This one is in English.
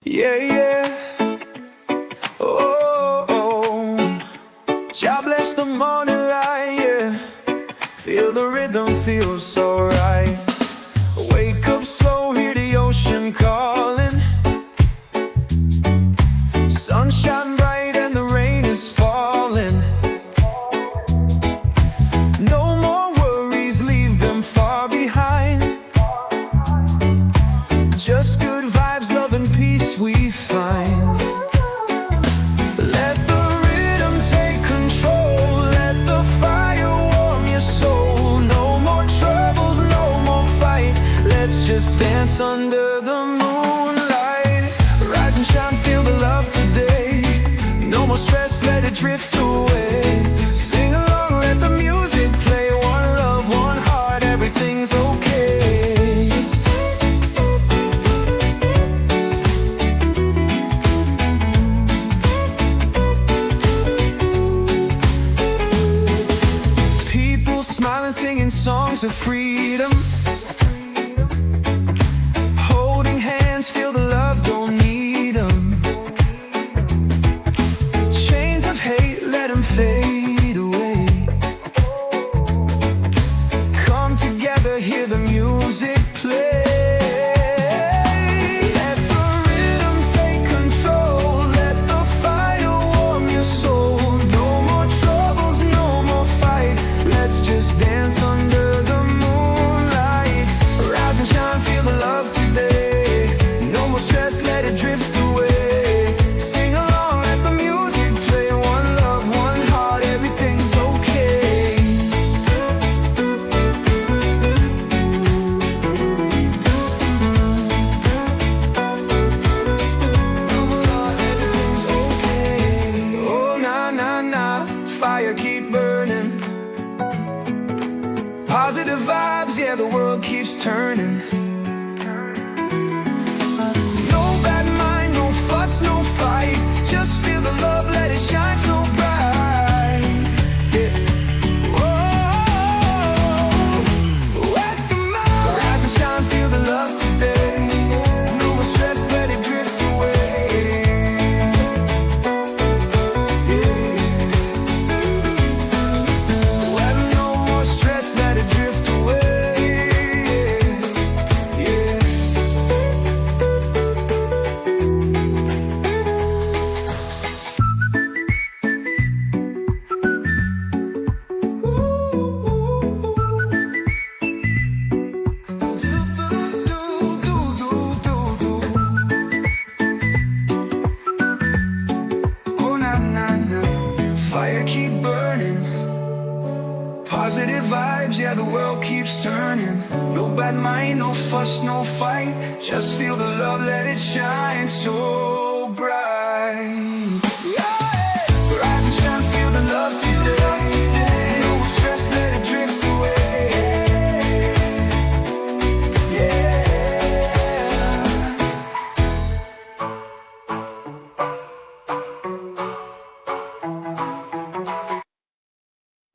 Yeah, yeah. Oh, oh. God bless the morning light, yeah. Feel the rhythm, feels so right. Wake up slow, hear the ocean calling. Sunshine bright and the rain is falling. No more worries, leave them far behind. Just good vibes, love and peace we find. Let the rhythm take control, let the fire warm your soul. No more troubles, no more fight, let's just dance under the moonlight. Rise and shine, feel the love today. No more stress, let it drift away. Sing along, let the music play. One love, one heart, everything's okay. Smiling, singing songs of freedom. Holding hands, feel the love, don't need them. Chains of hate, let them fade away. Come together, hear the music play. Let the rhythm take control, let the fire warm your soul. No more troubles, no more fight, let's just dance under the moonlight. Rise and shine, feel the love today. No more stress, let it drift away. Sing along, let the music play. One love, one heart, everything's okay. Everything's okay. Oh, na na na, fire keep burning. Positive vibes, yeah, the world keeps turning. No bad mind, no fuss, no fight. Just feel the love, let it shine so bright. Yeah. Whoa, let the mind rise and shine, feel the love today. No more stress, let it drift away. Yeah. Well, no more stress, let it drift away. Yeah. Oh, na na na, fire keep burning. Positive vibes, yeah, the world keeps turning. No bad mind, no fuss, no fight. Just feel the love, let it shine so bright.